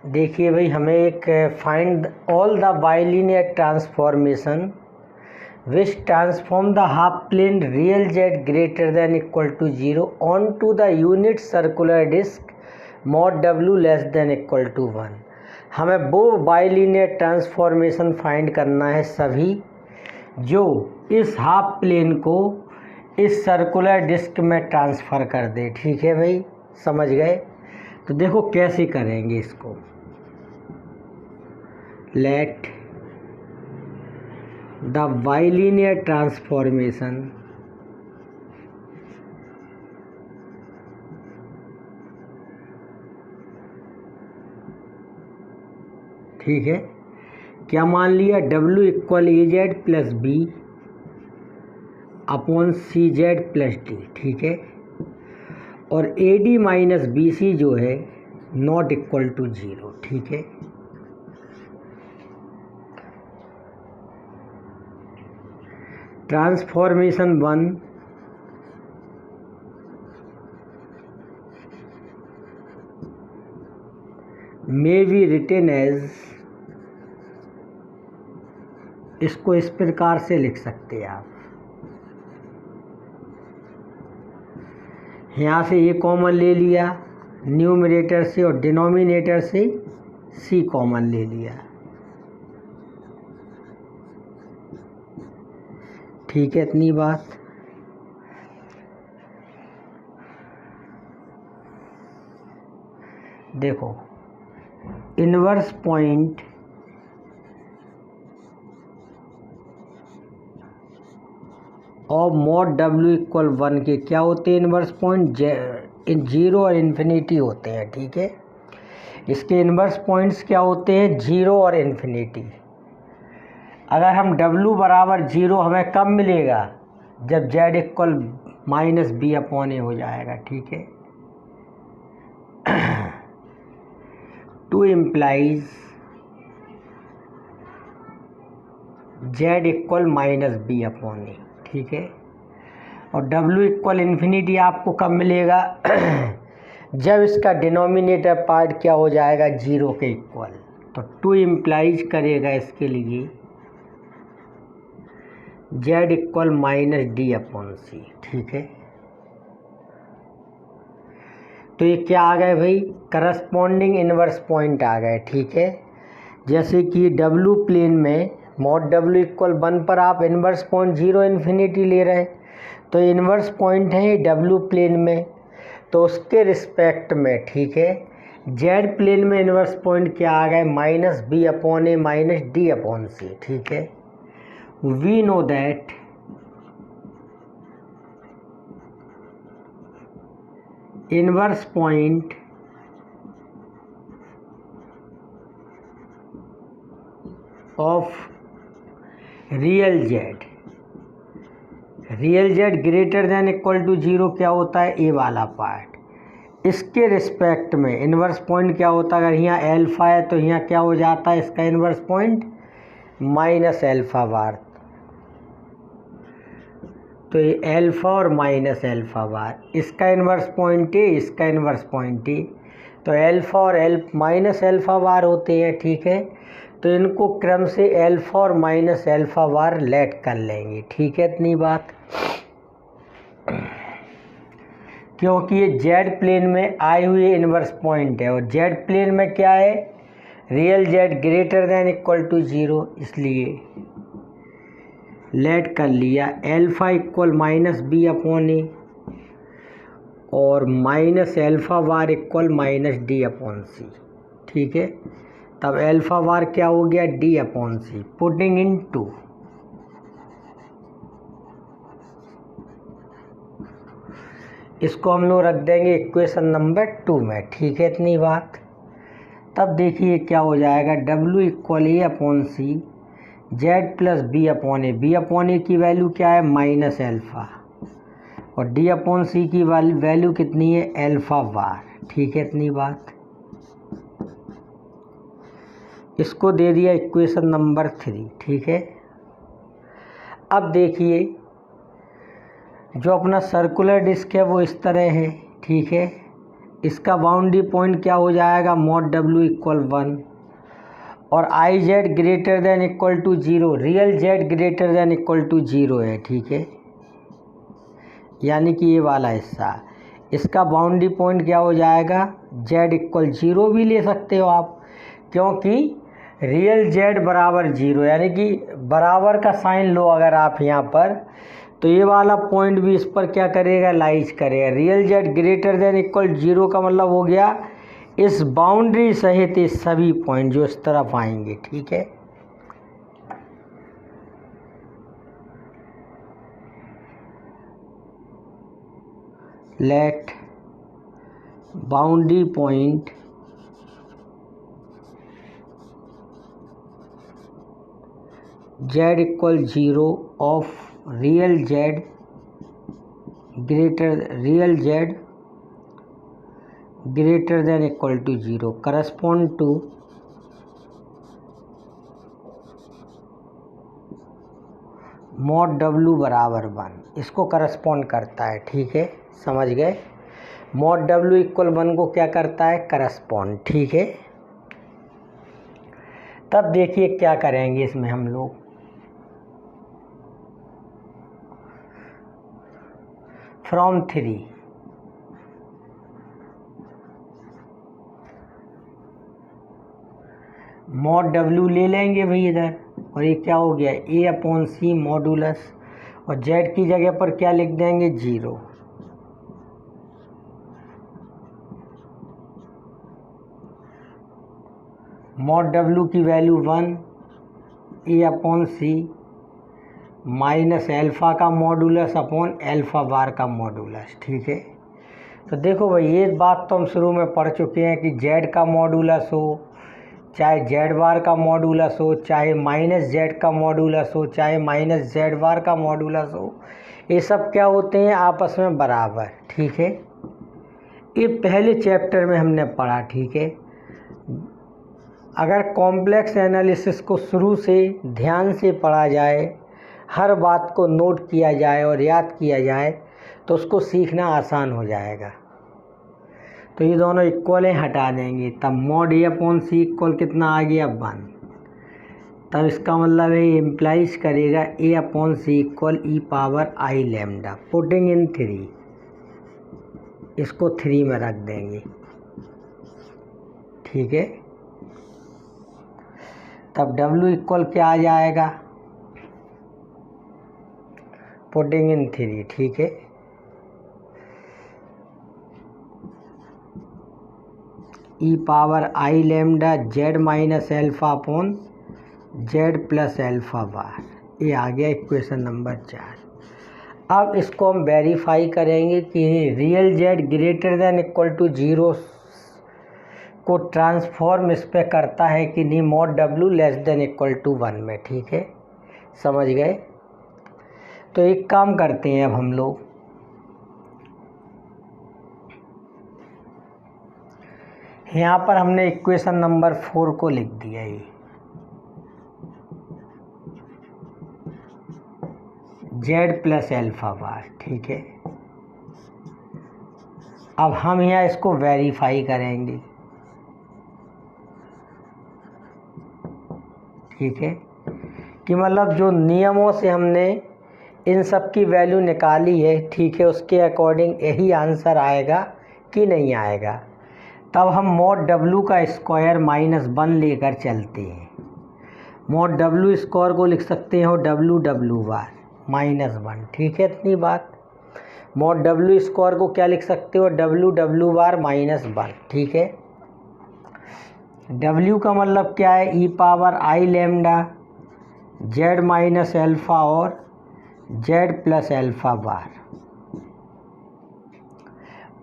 देखिए भाई, हमें एक find all the bilinear transformation which transform the half plane real Z greater than equal to 0 on to the unit circular disc mod डब्ल्यू less than equal to 1। हमें वो bilinear transformation find करना है सभी जो इस हाफ प्लेन को इस सर्कुलर डिस्क में ट्रांसफ़र कर दे। ठीक है भाई, समझ गए? तो देखो कैसे करेंगे इसको। लेट द बाइलिनियर ट्रांसफॉर्मेशन ठीक है, क्या मान लिया, W equal a z plus b upon C Z plus d. ठीक है, और A D minus B C जो है नॉट इक्वल टू 0। ठीक है, transformation 1 may be written as, इसको इस प्रकार से लिख सकते हैं आप, यहाँ से ये कॉमन ले लिया न्यूमरेटर से और डिनोमिनेटर से सी कॉमन ले लिया। ठीक है, इतनी बात। देखो inverse point of mod W equal 1 के क्या होते हैं? इनवर्स पॉइंट 0 और इन्फिनिटी होते हैं। ठीक है, इसके इनवर्स पॉइंट्स क्या होते हैं? 0 और इन्फिनिटी। अगर हम W बराबर 0 हमें कब मिलेगा? जब Z equal minus B upon A हो जाएगा। ठीक है, two implies Z equal minus B upon A. ठीक है, और W इक्वल इन्फिनिटी आपको कब मिलेगा? जब इसका डिनोमिनेटर पार्ट क्या हो जाएगा? 0 के इक्वल। तो टू इम्प्लाइज करेगा इसके लिए Z equal minus D upon C. ठीक है, तो ये क्या आ गए भाई? करस्पॉन्डिंग इनवर्स पॉइंट आ गए। ठीक है, जैसे कि W प्लेन में मॉड W इक्वल 1 पर आप इनवर्स पॉइंट 0 इन्फिनिटी ले रहे, तो इनवर्स पॉइंट है W प्लेन में, तो उसके रिस्पेक्ट में। ठीक है, Z प्लेन में इनवर्स पॉइंट क्या आ गए? माइनस बी अपॉन ए माइनस डी अपॉन सी। ठीक है, we know that inverse point of real z greater than equal to 0 क्या होता है? ए वाला पार्ट। इसके रिस्पेक्ट में इनवर्स पॉइंट क्या होता है? अगर यहाँ एल्फा है तो यहाँ क्या हो जाता है? इसका इनवर्स पॉइंट माइनस एल्फा बार। तो ये एल्फा और माइनस एल्फा बार, इसका इन्वर्स पॉइंट है, इसका इन्वर्स पॉइंट है, तो एल्फा और माइनस एल्फा बार होते हैं। ठीक है, तो इनको क्रम से एल्फा और माइनस एल्फा बार लेट कर लेंगे। ठीक है, इतनी बात। क्योंकि ये जेड प्लेन में आई हुई इन्वर्स पॉइंट है और जेड प्लेन में क्या है? Real Z greater than equal to 0, इसलिए लेट कर लिया alpha equal minus B upon A और minus alpha bar equal minus D upon C. ठीक है, तब एल्फा बार क्या हो गया? D upon C. Putting in two, इसको हम लोग रख देंगे इक्वेशन नंबर 2 में। ठीक है, इतनी बात। तब देखिए क्या हो जाएगा? W इक्वल ए अपॉन सी Z प्लस बी अपॉन ए। बी अपॉन ए की वैल्यू क्या है? माइनस एल्फा, और डी अपॉन सी की वैल्यू कितनी है? एल्फा बार। ठीक है, इतनी बात। इसको दे दिया इक्वेशन नंबर 3। ठीक है, अब देखिए जो अपना सर्कुलर डिस्क है वो इस तरह है। ठीक है, इसका बाउंड्री पॉइंट क्या हो जाएगा, मॉड डब्ल्यू इक्वल 1, और i z greater than equal to 0, real Z greater than equal to 0 है, ठीक है, यानी कि ये वाला हिस्सा, इसका बाउंड्री पॉइंट क्या हो जाएगा, जेड इक्वल 0 भी ले सकते हो आप, क्योंकि रियल जेड बराबर 0, यानी कि बराबर का साइन लो अगर आप यहाँ पर, तो ये वाला पॉइंट भी इस पर क्या करेगा, लाइज करेगा। Real Z greater than equal 0 का मतलब हो गया इस बाउंड्री सहित इस सभी पॉइंट जो इस तरफ आएंगे, ठीक है। Let boundary point z equal 0 of real z greater than equal to 0 correspond to mod w बराबर 1, इसको करस्पॉन्ड करता है, ठीक है, समझ गए। मॉड w इक्वल 1 को क्या करता है, करस्पॉन्ड, ठीक है। तब देखिए क्या करेंगे इसमें हम लोग, फ्रॉम 3 मॉड डब्ल्यू ले लेंगे भाई इधर, और ये क्या हो गया, ए अपॉन सी मॉडुलस, और जेड की जगह पर क्या लिख देंगे, 0। मॉड डब्ल्यू की वैल्यू 1, ए अपॉन सी माइनस एल्फ़ा का मॉडुलस अपॉन एल्फ़ा बार का मॉडुलस, ठीक है। तो देखो भाई ये बात तो हम शुरू में पढ़ चुके हैं कि जेड का मॉडुलस हो, चाहे जेड बार का मॉडुलस हो, चाहे माइनस जेड का मॉडुलस हो, चाहे माइनस जेड बार का मॉडुलस हो, ये सब क्या होते हैं, आपस में बराबर, ठीक है। ये पहले चैप्टर में हमने पढ़ा, ठीक है। अगर कॉम्प्लेक्स एनालिसिस को शुरू से ध्यान से पढ़ा जाए, हर बात को नोट किया जाए और याद किया जाए, तो उसको सीखना आसान हो जाएगा। तो ये दोनों इक्वल हैं, हटा देंगे, तब मॉड ए अपॉन सी इक्वल कितना आ गया, 1। तब इसका मतलब है इम्प्लाइज करेगा A upon C equal E power I lambda, putting in 3, इसको 3 में रख देंगे, ठीक है। तब W इक्वल क्या आ जाएगा, पुटिंग इन 3, ठीक है। E power I lambda Z minus alpha upon Z plus alpha bar, ये आ गया इक्वेशन नंबर 4। अब इसको हम वेरीफाई करेंगे कि real Z greater than equal to 0 को ट्रांसफॉर्म इस पे करता है कि नहीं, mod W less than equal to 1 में, ठीक है, समझ गए। तो एक काम करते हैं अब हम लोग, यहाँ पर हमने इक्वेशन नंबर 4 को लिख दिया, ये जेड प्लस एल्फ़ा बार, ठीक है। अब हम यहाँ इसको वेरीफाई करेंगे, ठीक है, कि मतलब जो नियमों से हमने इन सब की वैल्यू निकाली है, ठीक है, उसके अकॉर्डिंग यही आंसर आएगा कि नहीं आएगा। तब हम मॉड W का स्क्वायर माइनस 1 लेकर चलते हैं। मॉड W स्क्वायर को लिख सकते हो W बार माइनस 1, ठीक है, इतनी बात। मॉड W स्क्वायर को क्या लिख सकते हो, W बार माइनस 1, ठीक है। W का मतलब क्या है, E power I lambda Z minus alpha और जेड प्लस एल्फ़ा बार,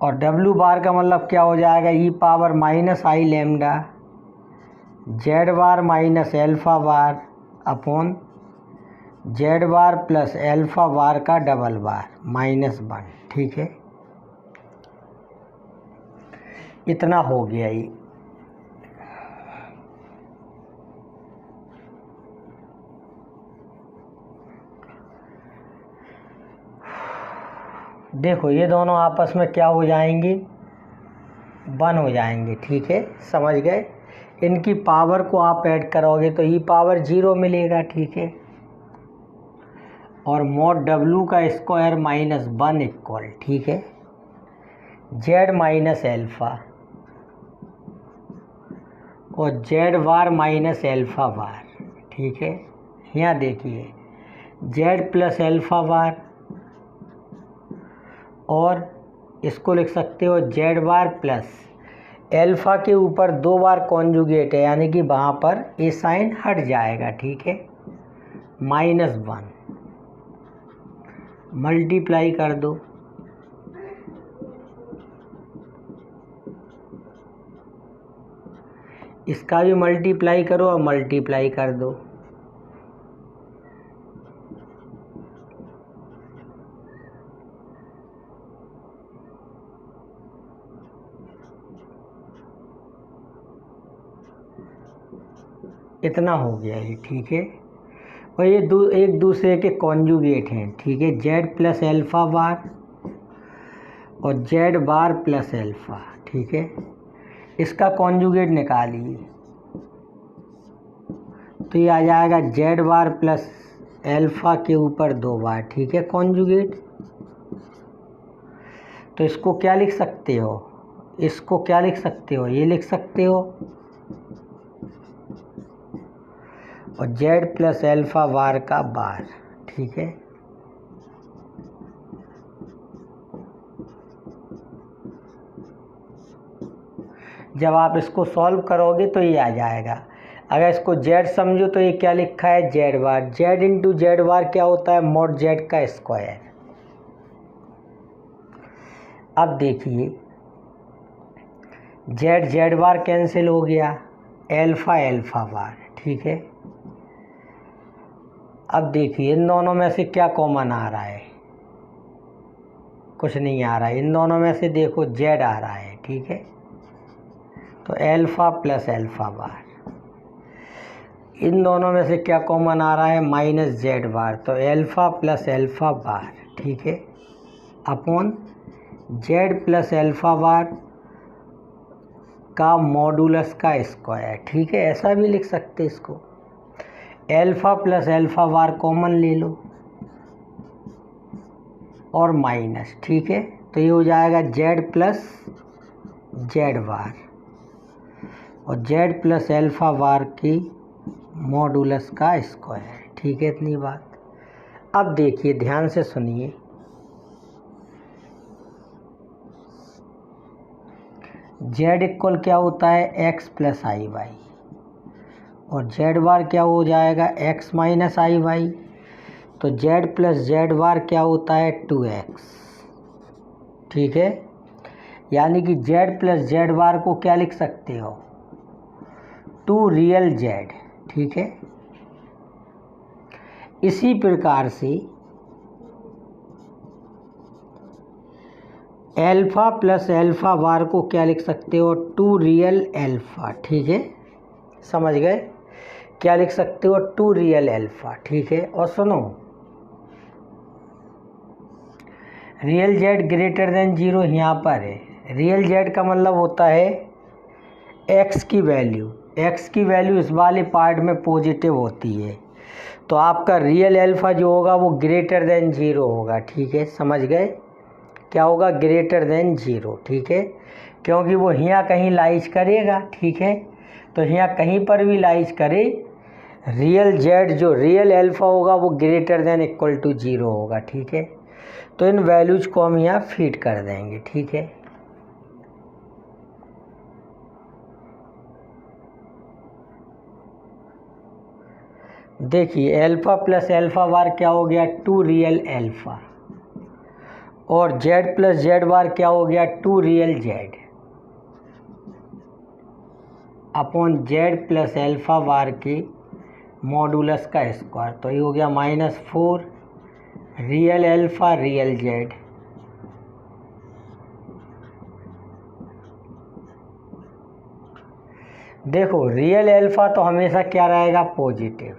और W बार का मतलब क्या हो जाएगा, E power minus I lambda Z bar minus alpha bar upon Z bar plus alpha bar का डबल बार माइनस 1, ठीक है। इतना हो गया ये। देखो ये दोनों आपस में क्या हो जाएंगे, 1 हो जाएंगे। ठीक है, समझ गए। इनकी पावर को आप ऐड करोगे तो ई पावर 0 मिलेगा। ठीक है, और मॉड डब्लू का स्क्वायर माइनस 1 इक्वल, ठीक है, जेड माइनस एल्फ़ा और जेड वार माइनस एल्फ़ा वार। ठीक है, यहाँ देखिए जेड प्लस एल्फ़ा वार, और इसको लिख सकते हो जेड वार प्लस एल्फ़ा के ऊपर 2 बार कॉन्जुगेट है, यानी कि वहाँ पर ए साइन हट जाएगा। ठीक है, -1 मल्टीप्लाई कर दो, इसका भी मल्टीप्लाई करो और मल्टीप्लाई कर दो। इतना हो गया ये। ठीक है, और ये एक दूसरे के कॉन्जुगेट हैं। ठीक है, जेड प्लस एल्फ़ा बार और जेड बार प्लस एल्फ़ा। ठीक है, इसका कॉन्जुगेट निकालिए तो ये आ जाएगा जेड बार प्लस एल्फ़ा के ऊपर 2 बार। ठीक है, कॉन्जुगेट। तो इसको क्या लिख सकते हो, इसको क्या लिख सकते हो, ये लिख सकते हो, और जेड प्लस एल्फ़ा बार का बार। ठीक है, जब आप इसको सॉल्व करोगे तो ये आ जाएगा। अगर इसको जेड समझो तो ये क्या लिखा है, जेड बार। जेड इंटू जेड बार क्या होता है, मॉड जेड का स्क्वायर। अब देखिए जेड जेड बार कैंसिल हो गया, एल्फ़ा एल्फ़ा बार। ठीक है, अब देखिए इन दोनों में से क्या कॉमन आ रहा है, कुछ नहीं आ रहा है। इन दोनों में से देखो जेड आ रहा है। ठीक है, तो एल्फ़ा प्लस एल्फ़ा बार। इन दोनों में से क्या कॉमन आ रहा है, माइनस जेड बार, तो एल्फ़ा प्लस एल्फ़ा बार। ठीक है, upon Z plus alpha bar का मॉडुलस का स्क्वायर। ठीक है, ऐसा भी लिख सकते इसको, एल्फ़ा प्लस एल्फ़ा बार कॉमन ले लो और माइनस। ठीक है, तो ये हो जाएगा जेड प्लस जेड बार और जेड प्लस एल्फ़ा बार की मॉडुलस का स्क्वायर। ठीक है, इतनी बात। अब देखिए ध्यान से सुनिए, जेड इक्वल क्या होता है, एक्स प्लस आई वाई, और जेड बार क्या हो जाएगा, एक्स माइनस आई वाई। तो जेड प्लस जेड बार क्या होता है, 2x। ठीक है, यानी कि जेड प्लस जेड बार को क्या लिख सकते हो, 2 रियल जेड। ठीक है, इसी प्रकार से एल्फ़ा प्लस एल्फ़ा बार को क्या लिख सकते हो, 2 रियल एल्फ़ा। ठीक है, समझ गए, क्या लिख सकते हो, 2 रियल एल्फ़ा। ठीक है, और सुनो, रियल जेड ग्रेटर देन 0 यहाँ पर है। रियल जेड का मतलब होता है एक्स की वैल्यू, एक्स की वैल्यू इस वाले पार्ट में पॉजिटिव होती है, तो आपका रियल एल्फ़ा जो होगा वो ग्रेटर देन 0 होगा। ठीक है, समझ गए, क्या होगा, ग्रेटर देन 0। ठीक है, क्योंकि वो यहाँ कहीं लाइज करेगा। ठीक है, तो यहाँ कहीं पर भी लाइज करे, रियल जेड जो रियल एल्फ़ा होगा वो ग्रेटर देन इक्वल टू 0 होगा। ठीक है, तो इन वैल्यूज को हम यहाँ फीड कर देंगे। ठीक है, देखिए एल्फ़ा प्लस एल्फ़ा बार क्या हो गया, 2 रियल एल्फ़ा, और जेड प्लस जेड बार क्या हो गया, 2 real Z upon Z plus alpha bar की मॉडुलस का स्क्वायर। तो ये हो गया -4 रियल एल्फ़ा रियल जेड। देखो रियल एल्फ़ा तो हमेशा क्या रहेगा, पॉजिटिव,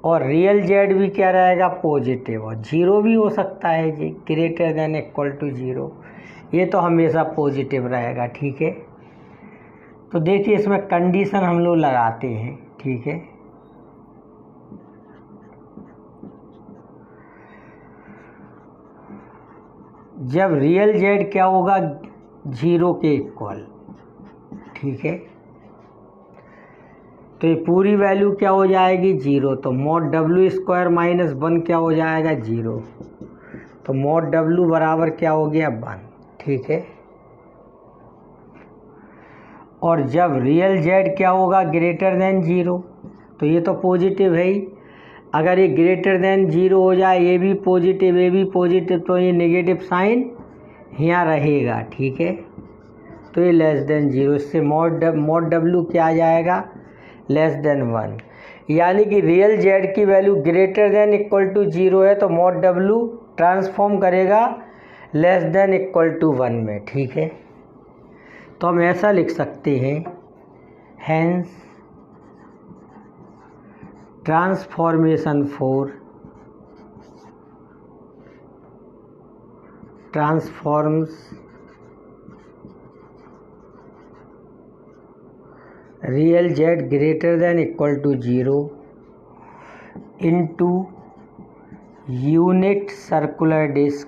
और रियल जेड भी क्या रहेगा, पॉजिटिव, और 0 भी हो सकता है जी, ग्रेटर देन इक्वल टू 0। ये तो हमेशा पॉजिटिव रहेगा। ठीक है, तो देखिए इसमें कंडीशन हम लोग लगाते हैं। ठीक है, जब रियल जेड क्या होगा 0 के इक्वल। ठीक है, तो ये पूरी वैल्यू क्या हो जाएगी 0, तो मॉड डब्ल्यू स्क्वायर माइनस 1 क्या हो जाएगा 0, तो मॉड डब्ल्यू बराबर क्या हो गया 1। ठीक है, और जब रियल जेड क्या होगा ग्रेटर देन 0, तो ये तो पॉजिटिव है ही। अगर ये ग्रेटर देन 0 हो जाए, ये भी पॉजिटिव ये भी पॉजिटिव, तो ये नेगेटिव साइन यहाँ रहेगा। ठीक है, तो ये लेस देन 0, इससे मॉड डब्ल्यू क्या आ जाएगा लेस देन 1। यानी कि रियल जेड की value greater than equal to 0 है, तो मॉड डब्ल्यू ट्रांसफॉर्म करेगा लेस देन इक्वल टू 1 में। ठीक है, तो हम ऐसा लिख सकते हैं, hence transformation four transforms real Z greater than equal to 0 into unit circular disc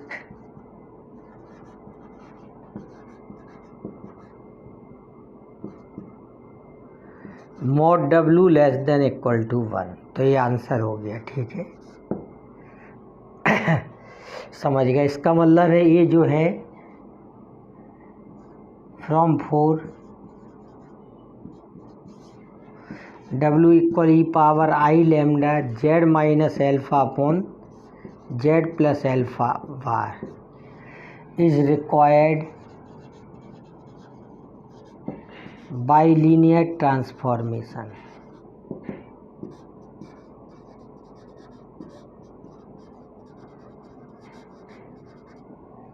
mod डब्ल्यू लेस देन इक्वल टू 1। तो ये आंसर हो गया। ठीक है, समझ गए। इसका मतलब है ये जो है from 4 W equal E power I lambda Z minus alpha upon Z plus alpha bar is required bilinear transformation.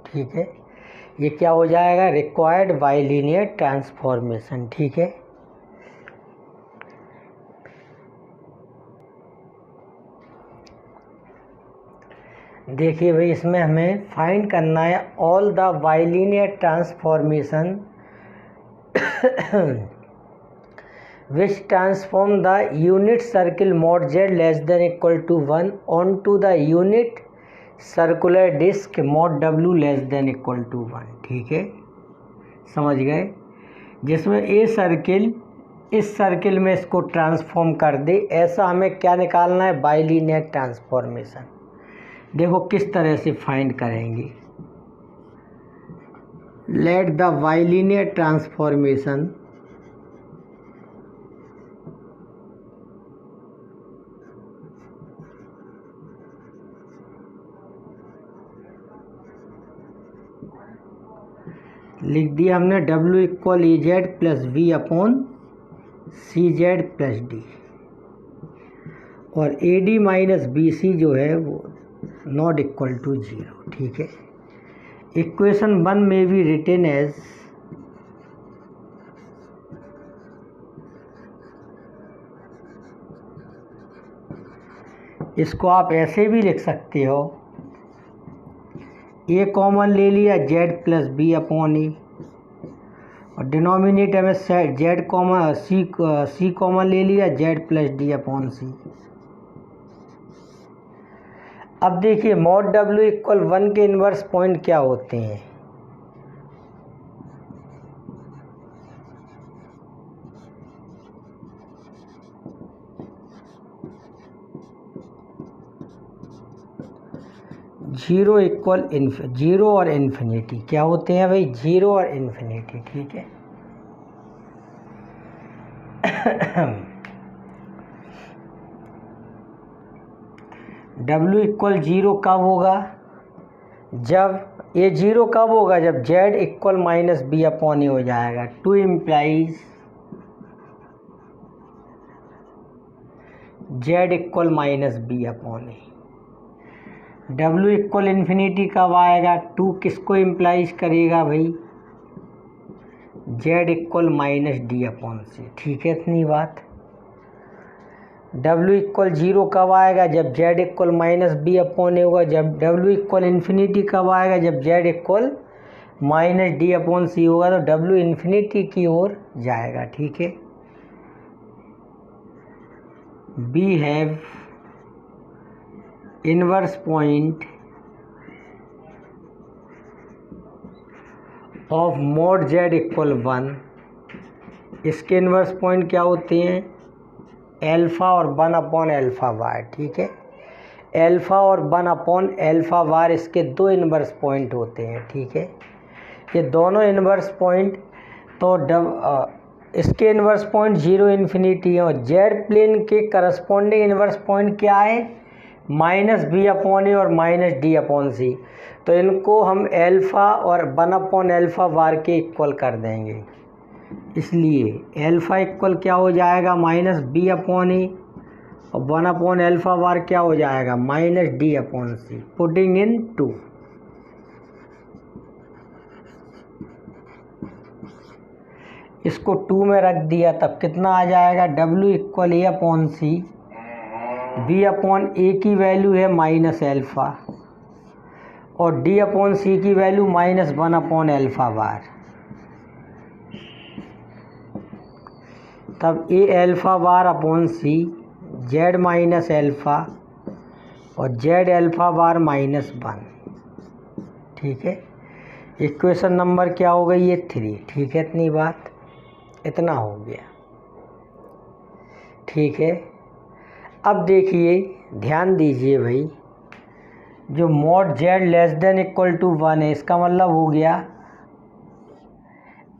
ठीक है, ये क्या हो जाएगा रिक्वायर्ड बाइलीनियर ट्रांसफॉर्मेशन। ठीक है, देखिए भाई इसमें हमें फाइंड करना है all the bilinear transformation which transform the unit circle mod z less than equal to 1 onto the unit circular disk mod w less than equal to 1। ठीक है, समझ गए। जिसमें ए सर्किल इस सर्किल में इसको ट्रांसफॉर्म कर दे, ऐसा हमें क्या निकालना है बाइलीनियर ट्रांसफॉर्मेशन। देखो किस तरह से फाइंड करेंगे। लेट द बाइलीनियर ट्रांसफॉर्मेशन लिख दिया हमने W equal E Z plus V upon सी जेड प्लस डी, और A D minus B C जो है वो नॉट इक्वल टू 0। ठीक है, इक्वेशन 1 में भी रिटन एज इसको आप ऐसे भी लिख सकते हो, ए कॉमन ले लिया जेड प्लस बी अपॉन ई, और डिनोमिनेटर में जेड कॉमन सी कॉमन ले लिया जेड प्लस डी अपॉन सी। अब देखिए मॉड डब्ल्यू इक्वल 1 के इन्वर्स पॉइंट क्या होते हैं। जीरो और इन्फिनिटी क्या होते हैं भाई 0 और इन्फिनिटी। ठीक है, W इक्वल 0 कब होगा, जब ये 0 कब होगा जब Z equal minus B upon A हो जाएगा। Two implies Z equal minus B upon A. W equal infinity कब आएगा, 2 किसको इम्प्लाइज करेगा भाई Z equal minus D upon C. ठीक है, इतनी बात। W इक्वल 0 कब आएगा जब Z equal minus B upon A होगा। जब W इक्वल इन्फिनिटी कब आएगा जब Z equal minus D upon C होगा तो डब्ल्यू इन्फिनिटी की ओर जाएगा। ठीक है, we have inverse point of mod Z equal 1। इसके इनवर्स पॉइंट क्या होते हैं? एल्फ़ा और 1 अपॉन एल्फ़ा वार। ठीक है, एल्फ़ा और 1 अपॉन एल्फ़ा वार इसके दो इनवर्स पॉइंट होते हैं। ठीक है, ये दोनों इनवर्स पॉइंट तो इसके इनवर्स पॉइंट 0 इन्फिनिटी है और जेड प्लेन के करस्पॉन्डिंग इनवर्स पॉइंट क्या है? माइनस बी अपॉन ए और माइनस डी अपॉन सी। तो इनको हम एल्फ़ा और 1 अपॉन एल्फ़ा वार के इक्वल कर देंगे। इसलिए एल्फ़ा इक्वल क्या हो जाएगा? माइनस बी अपॉन ए और 1 अपॉन एल्फ़ा वार क्या हो जाएगा? Minus D upon C. Putting in 2, इसको 2 में रख दिया तब कितना आ जाएगा? डब्ल्यू इक्वल ए अपॉन सी। बी अपॉन ए की वैल्यू है माइनस एल्फ़ा और डी अपॉन सी की वैल्यू माइनस 1 अपॉन एल्फ़ा वार। तब ए एल्फ़ा वार अपॉन सी जेड माइनस एल्फ़ा और जेड एल्फ़ा वार माइनस 1। ठीक है, इक्वेशन नंबर क्या हो गई? ये 3। ठीक है, इतनी बात, इतना हो गया। ठीक है, अब देखिए, ध्यान दीजिए भाई, जो mod z less than equal to 1 है, इसका मतलब हो गया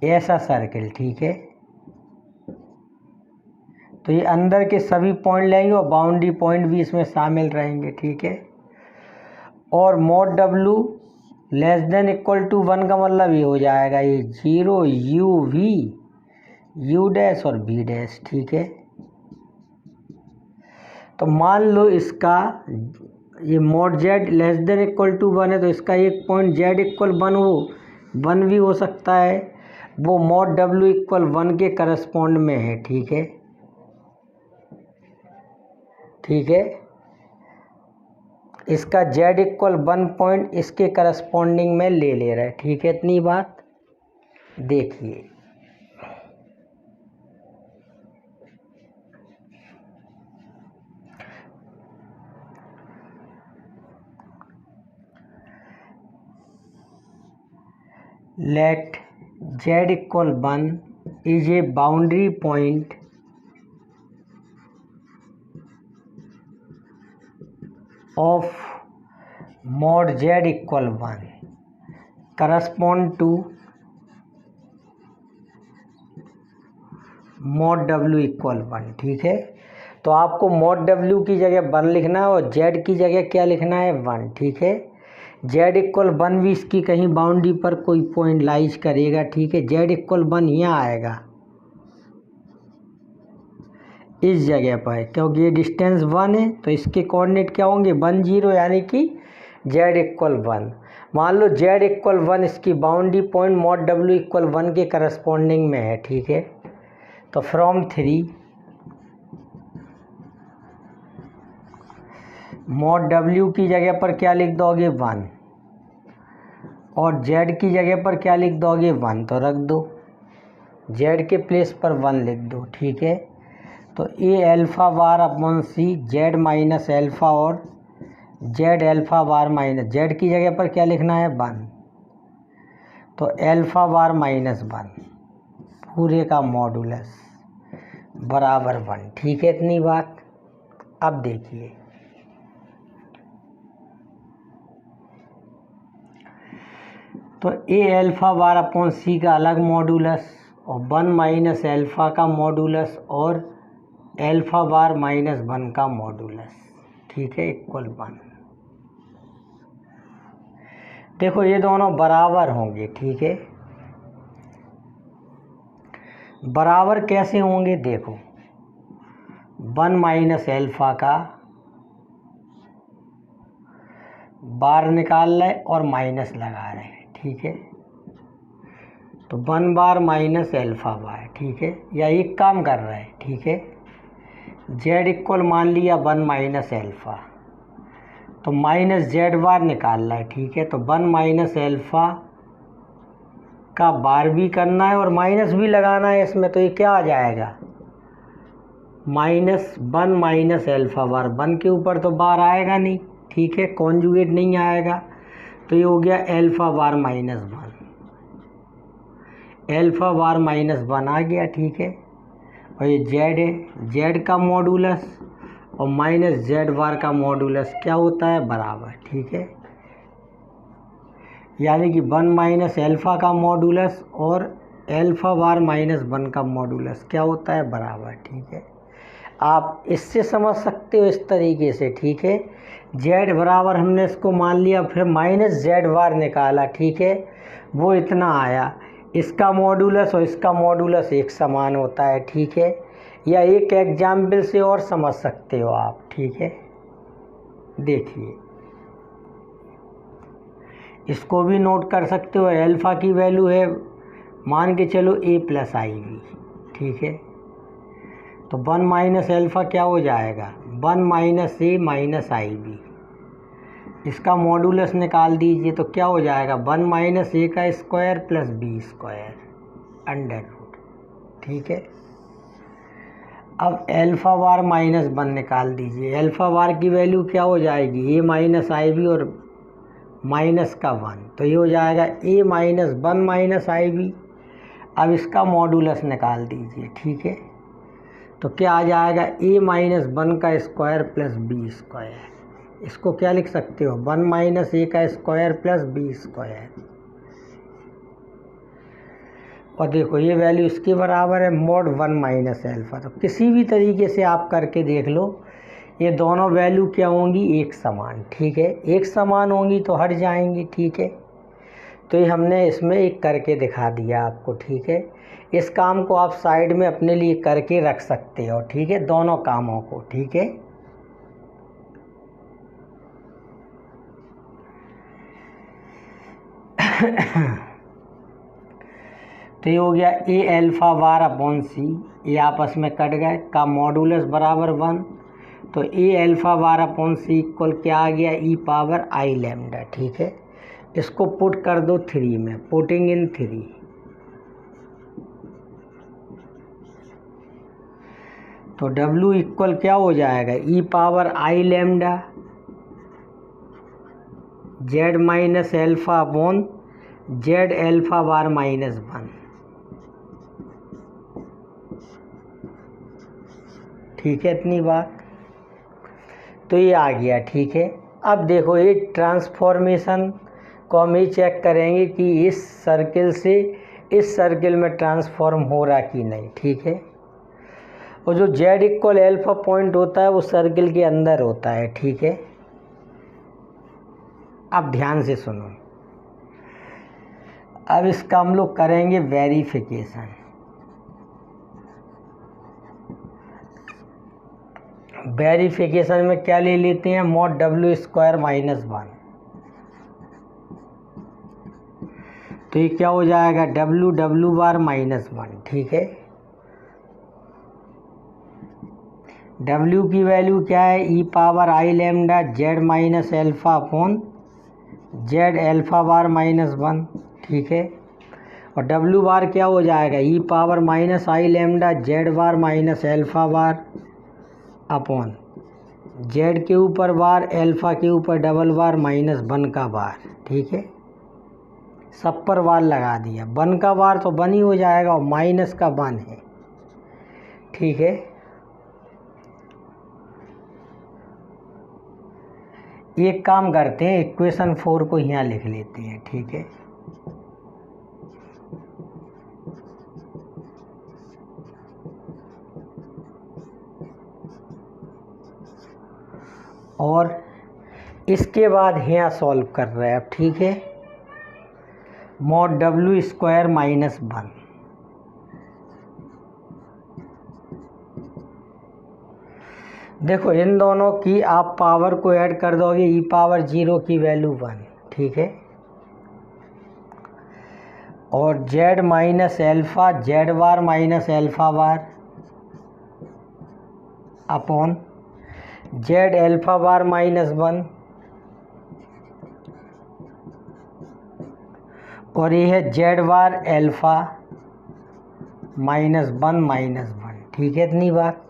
ऐसा सर्किल। ठीक है, तो ये अंदर के सभी पॉइंट लेंगे और बाउंड्री पॉइंट भी इसमें शामिल रहेंगे। ठीक है, और मॉड डब्ल्यू लेस देन इक्वल टू 1 का मतलब ये हो जाएगा ये 0 यू वी यू डैश और बी डैश। ठीक है, तो मान लो इसका ये mod z less than equal to 1 है तो इसका एक पॉइंट जेड इक्वल 1 भी हो सकता है, वो मॉड डब्ल्यू इक्वल 1 के करस्पॉन्ड में है। ठीक है, ठीक है, इसका जेड इक्वल 1 पॉइंट इसके करस्पॉन्डिंग में ले रहा है। ठीक है, इतनी बात देखिए। Let z equal 1 is a boundary point of mod z equal 1 correspond to mod w equal 1। ठीक है, तो आपको mod w की जगह 1 लिखना है और z की जगह क्या लिखना है? 1। ठीक है, z इक्वल 1 भी इसकी कहीं बाउंड्री पर कोई पॉइंट लाइज करेगा। ठीक है, z इक्वल 1 यहाँ आएगा इस जगह पर, क्योंकि ये डिस्टेंस 1 है तो इसके कोऑर्डिनेट क्या होंगे? 1 0, यानी कि z इक्वल 1। मान लो z इक्वल 1 इसकी boundary point mod w equal 1 के करस्पॉन्डिंग में है। ठीक है, तो फ्रॉम 3 मॉड w की जगह पर क्या लिख दोगे? 1 और z की जगह पर क्या लिख दोगे? 1, तो रख दो, z के प्लेस पर 1 लिख दो। ठीक है, तो ए एल्फ़ा वार अपॉन सी जेड माइनस एल्फ़ा और जेड एल्फ़ा वार माइनस, जेड की जगह पर क्या लिखना है? 1, तो एल्फ़ा वार माइनस 1 पूरे का मॉडुलस बराबर 1। ठीक है, इतनी बात। अब देखिए, तो ए एल्फ़ा वार अपॉन सी का अलग मॉडुलस और 1 माइनस एल्फ़ा का मॉडुलस और एल्फ़ा वार माइनस 1 का मॉडुलस। ठीक है, इक्वल 1। देखो ये दोनों बराबर होंगे। ठीक है, बराबर कैसे होंगे? देखो 1 माइनस एल्फ़ा का बार निकाल रहे और माइनस लगा रहे हैं। ठीक है, तो 1 बार माइनस एल्फ़ा बार। ठीक है, या एक काम कर रहा है। ठीक है, z इक्वल मान लिया 1 माइनस एल्फ़ा, तो माइनस जेड बार निकाल रहा है। ठीक है, तो 1 माइनस एल्फ़ा का बार भी करना है और माइनस भी लगाना है इसमें, तो ये क्या आ जाएगा -1 माइनस एल्फ़ा बार। 1 के ऊपर तो बार आएगा नहीं, ठीक है, कॉन्जुगेट नहीं आएगा, तो ये हो गया एल्फ़ा बार -1, एल्फ़ा बार -1 आ गया, ठीक है। और ये जेड है, जेड का मॉडुलस और माइनस जेड बार का मॉडुलस क्या होता है, बराबर, ठीक है। यानी कि 1 माइनस एल्फ़ा का मॉडुलस और एल्फ़ा बार -1 का मॉडुलस क्या होता है, बराबर, ठीक है। आप इससे समझ सकते हो इस तरीके से, ठीक है। जेड बराबर हमने इसको मान लिया, फिर माइनस जेड बार निकाला, ठीक है, वो इतना आया। इसका मॉडुलस और इसका मॉडुलस एक समान होता है, ठीक है। या एक एग्जाम्पल से और समझ सकते हो आप, ठीक है। देखिए, इसको भी नोट कर सकते हो। एल्फ़ा की वैल्यू है मान के चलो a+ib, ठीक है। तो 1 माइनस एल्फ़ा क्या हो जाएगा, 1 माइनस a माइनस ib। इसका मॉडुलस निकाल दीजिए तो क्या हो जाएगा, 1 माइनस a का square plus b square under root, ठीक है। अब एल्फ़ा बार -1 निकाल दीजिए। एल्फ़ा बार की वैल्यू क्या हो जाएगी, a माइनस ib और माइनस का 1, तो ये हो जाएगा a माइनस 1 माइनस ib। अब इसका मॉडुलस निकाल दीजिए, ठीक है, तो क्या आ जाएगा, a माइनस 1 का स्क्वायर प्लस b स्क्वायर। इसको क्या लिख सकते हो, 1 माइनस a का स्क्वायर प्लस b स्क्वायर। और देखो ये वैल्यू इसके बराबर है mod 1 माइनस एल्फ़ा। तो किसी भी तरीके से आप करके देख लो, ये दोनों वैल्यू क्या होंगी, एक समान, ठीक है। एक समान होंगी तो हट जाएंगी, ठीक है। तो ये हमने इसमें एक करके दिखा दिया आपको, ठीक है। इस काम को आप साइड में अपने लिए करके रख सकते हो, ठीक है, दोनों कामों को, ठीक है। तो ये हो गया a alpha bar upon c, ये आपस में कट गए, का मॉडुलस बराबर 1, तो a alpha bar upon c equal क्या आ गया, e पावर i लैम्डा, ठीक है। इसको पुट कर दो 3 में, पुटिंग इन 3, तो w इक्वल क्या हो जाएगा, e power i lambda z minus alpha upon z alpha bar -1, ठीक है, इतनी बात। तो ये आ गया, ठीक है। अब देखो ये ट्रांसफॉर्मेशन को हम ये चेक करेंगे कि इस सर्किल से इस सर्किल में ट्रांसफॉर्म हो रहा कि नहीं, ठीक है। और जो z इक्वल एल्फ़ा पॉइंट होता है वो सर्किल के अंदर होता है, ठीक है। अब ध्यान से सुनो, अब इसका हम लोग करेंगे वेरिफिकेशन। वेरिफिकेशन में क्या ले लेते हैं, mod w स्क्वायर -1, तो ये क्या हो जाएगा, w बार -1, ठीक है। w की वैल्यू क्या है, e power i lambda z minus alpha upon z alpha bar -1, ठीक है। और w बार क्या हो जाएगा, e power -i lambda z bar minus alpha bar upon z के ऊपर बार एल्फ़ा के ऊपर डबल बार -1 का बार, ठीक है। सब पर बार लगा दिया, 1 का बार तो 1 ही हो जाएगा और माइनस का 1 है, ठीक है। एक काम करते हैं, इक्वेशन 4 को यहाँ लिख लेते हैं, ठीक है। और इसके बाद यहाँ सॉल्व कर रहे हैं अब, ठीक है। mod w स्क्वायर -1, देखो इन दोनों की आप पावर को ऐड कर दोगे, e पावर 0 की वैल्यू 1, ठीक है। और z minus alpha z bar minus alpha bar upon z alpha bar -1 और ये है जेड बार एल्फ़ा -1 ठीक है। इतनी बार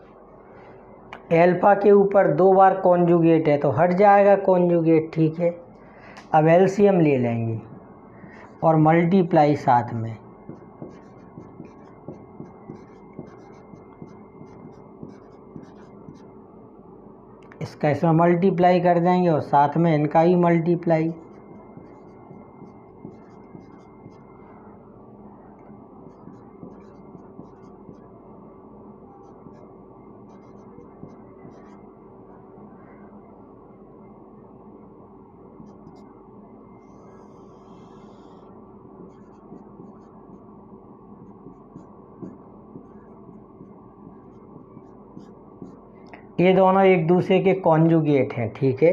एल्फ़ा के ऊपर 2 बार कॉन्जुगेट है तो हट जाएगा कॉन्जुगेट, ठीक है। अब एलसीएम ले लेंगे और मल्टीप्लाई साथ में, इसका इसमें मल्टीप्लाई कर देंगे और साथ में इनका ही मल्टीप्लाई। ये दोनों एक दूसरे के कॉन्जुगेट हैं, ठीक है।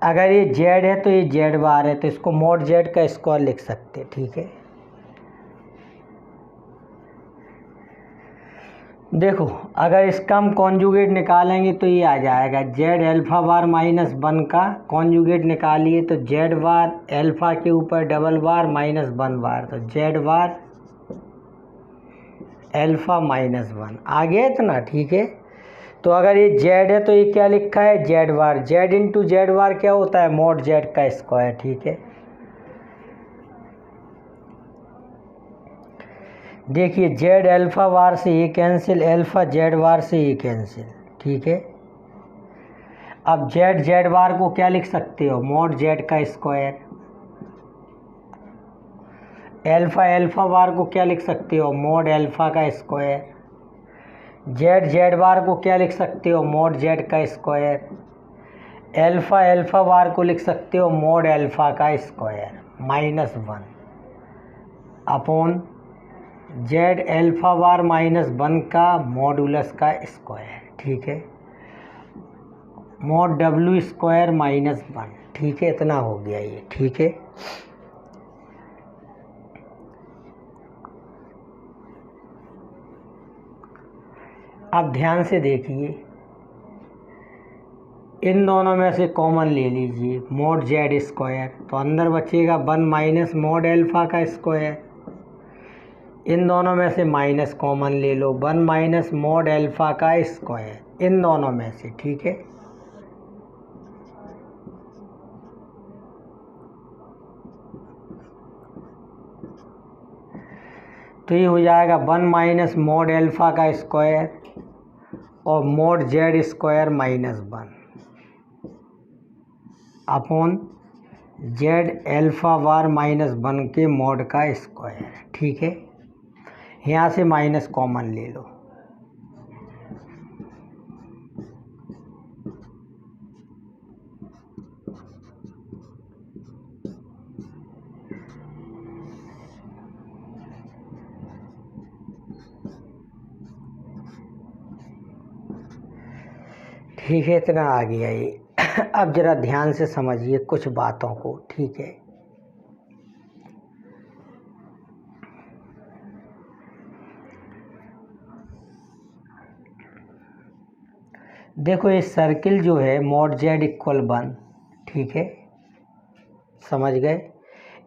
अगर ये जेड है तो ये जेड बार है, तो इसको मॉड जेड का स्क्वायर लिख सकते हैं, ठीक है। देखो अगर इसका हम कॉन्जुगेट निकालेंगे तो ये आ जाएगा जेड एल्फ़ा बार -1 का कॉन्जुगेट निकालिए तो जेड बार एल्फ़ा के ऊपर डबल बार -1 बार, तो जेड बार एल्फ़ा -1 आ गया इतना, ठीक है। तो अगर ये जेड है तो ये क्या लिखा है जेड बार, जेड इंटू जेड बार क्या होता है मॉड जेड का स्क्वायर, ठीक है। देखिए जेड एल्फ़ा बार से ये कैंसिल, एल्फ़ा जेड बार से ये कैंसिल, ठीक है। अब जेड जेड बार को क्या लिख सकते हो मॉड जेड का स्क्वायर, एल्फ़ा एल्फ़ा बार को क्या लिख सकते हो मॉड एल्फ़ा का स्क्वायर, जेड जेड बार को क्या लिख सकते हो मॉड जेड का स्क्वायर, एल्फ़ा एल्फ़ा बार को लिख सकते हो मॉड एल्फ़ा का square -1 upon Z alpha bar -1 का मॉडुलस का स्क्वायर, ठीक है। मॉड डब्ल्यू स्क्वायर -1, ठीक है। इतना हो गया ये, ठीक है। अब ध्यान से देखिए, इन दोनों में से कॉमन ले लीजिए मॉड जेड स्क्वायर, तो अंदर बचेगा 1 माइनस मॉड एल्फ़ा का स्क्वायर। इन दोनों में से माइनस कॉमन ले लो 1 माइनस मॉड एल्फ़ा का स्क्वायर इन दोनों में से, ठीक है। तो ये हो जाएगा 1 माइनस मॉड एल्फ़ा का स्क्वायर और mod Z square -1 upon Z alpha bar -1 के मॉड का स्क्वायर, ठीक है। यहाँ से माइनस कॉमन ले लो, ठीक है। इतना आ गया ये। अब ज़रा ध्यान से समझिए कुछ बातों को, ठीक है। देखो ये सर्किल जो है मॉड जेड इक्वल 1, ठीक है, समझ गए।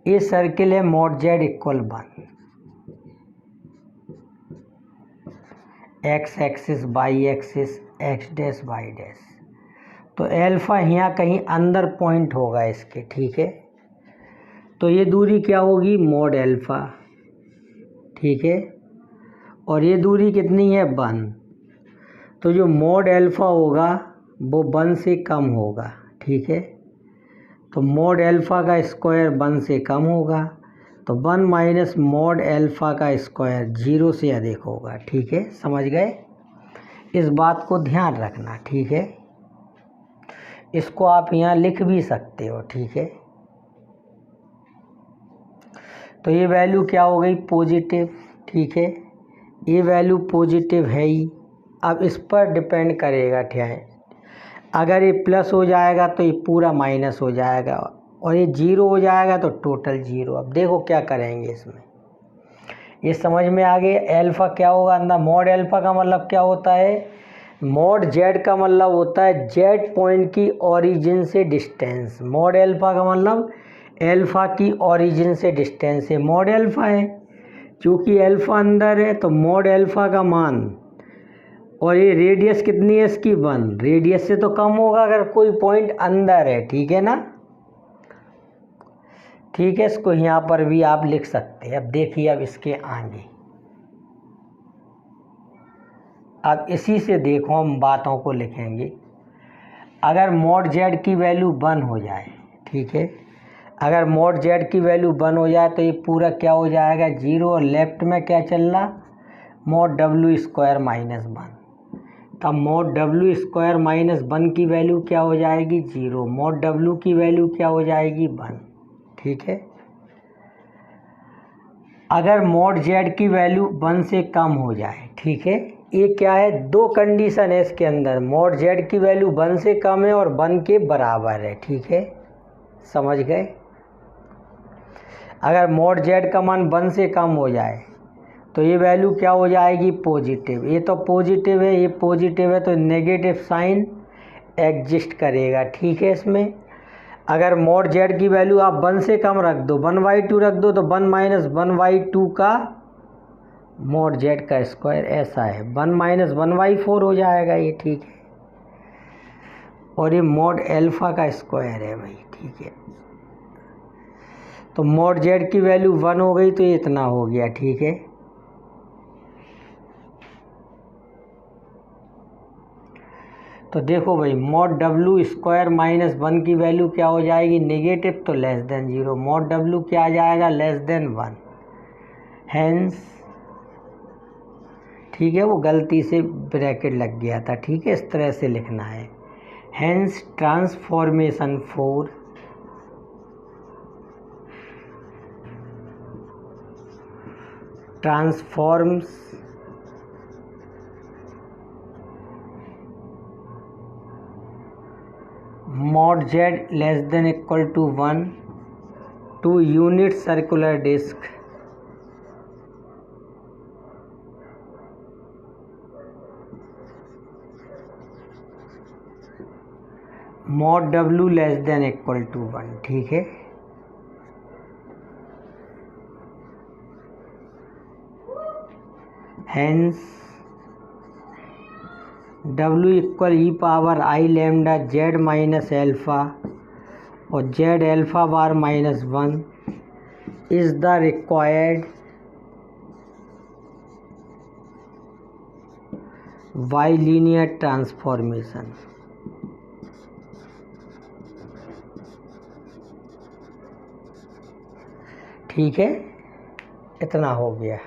ये सर्किल है mod z equal 1, x axis y axis x dash y dash, तो एल्फ़ा यहाँ कहीं अंदर पॉइंट होगा इसके, ठीक है। तो ये दूरी क्या होगी मॉड एल्फ़ा, ठीक है, और ये दूरी कितनी है 1, तो जो मॉड एल्फ़ा होगा वो 1 से कम होगा, ठीक है। तो मॉड एल्फ़ा का स्क्वायर 1 से कम होगा, तो 1 माइनस मॉड एल्फ़ा का स्क्वायर 0 से अधिक होगा, ठीक है। समझ गए, इस बात को ध्यान रखना, ठीक है। इसको आप यहाँ लिख भी सकते हो, ठीक है। तो ये वैल्यू क्या हो गई पॉजिटिव, ठीक है। ये वैल्यू पॉजिटिव है ही। अब इस पर डिपेंड करेगा, ठीक है। अगर ये प्लस हो जाएगा तो ये पूरा माइनस हो जाएगा और ये 0 हो जाएगा तो टोटल 0। अब देखो क्या करेंगे इसमें, ये समझ में आ गया। एल्फ़ा क्या होगा अंदर, मॉड एल्फ़ा का मतलब क्या होता है, मॉड जेड का मतलब होता है जेड पॉइंट की ओरिजिन से डिस्टेंस। मॉड एल्फ़ा का मतलब एल्फ़ा की ओरिजिन से डिस्टेंस है, मॉड एल्फ़ा है, क्योंकि एल्फ़ा अंदर है तो मॉड एल्फ़ा का मान, और ये रेडियस कितनी है इसकी 1, रेडियस से तो कम होगा अगर कोई पॉइंट अंदर है, ठीक है ना। ठीक है, इसको यहाँ पर भी आप लिख सकते हैं। अब देखिए, अब इसके आगे अब इसी से देखो हम बातों को लिखेंगे। अगर मॉड जेड की वैल्यू 1 हो जाए, ठीक है, अगर मॉड जेड की वैल्यू 1 हो जाए तो ये पूरा क्या हो जाएगा 0, और लेफ्ट में क्या चल रहा मॉड डब्ल्यू स्क्वायर माइनस 1। तब मॉड डब्ल्यू स्क्वायर माइनस 1 की वैल्यू क्या हो जाएगी 0, मॉड डब्ल्यू की वैल्यू क्या हो जाएगी 1, ठीक है। अगर मॉड जेड की वैल्यू 1 से कम हो जाए, ठीक है, ये क्या है, दो कंडीशन है इसके अंदर, मॉड जेड की वैल्यू 1 से कम है और 1 के बराबर है, ठीक है, समझ गए। अगर मॉड जेड का मान 1 से कम हो जाए तो ये वैल्यू क्या हो जाएगी पॉजिटिव, ये तो पॉजिटिव है, ये पॉजिटिव है तो नेगेटिव साइन एग्जिस्ट करेगा, ठीक है। इसमें अगर मॉड जेड की वैल्यू आप 1 से कम रख दो, 1/2 रख दो, तो 1 माइनस 1/2 का मॉड जेड का स्क्वायर ऐसा है, 1 माइनस 1/4 हो जाएगा ये, ठीक है। और ये मॉड एल्फ़ा का स्क्वायर है भाई, ठीक है। तो मॉड जेड की वैल्यू 1 हो गई तो ये इतना हो गया, ठीक है। तो देखो भाई, मॉड डब्ल्यू स्क्वायर माइनस 1 की वैल्यू क्या हो जाएगी नेगेटिव, तो लेस देन 0, मॉड डब्ल्यू क्या आ जाएगा लेस देन 1, हैंस, ठीक है, वो गलती से ब्रैकेट लग गया था, ठीक है, इस तरह से लिखना है। Hence transformation four transforms mod z less than equal to 1 to unit circular disk mod w less than equal to 1, ठीक है। hence w equal E power I lambda Z minus alpha और Z alpha bar minus 1 is the required bilinear transformation. ठीक है, इतना हो गया।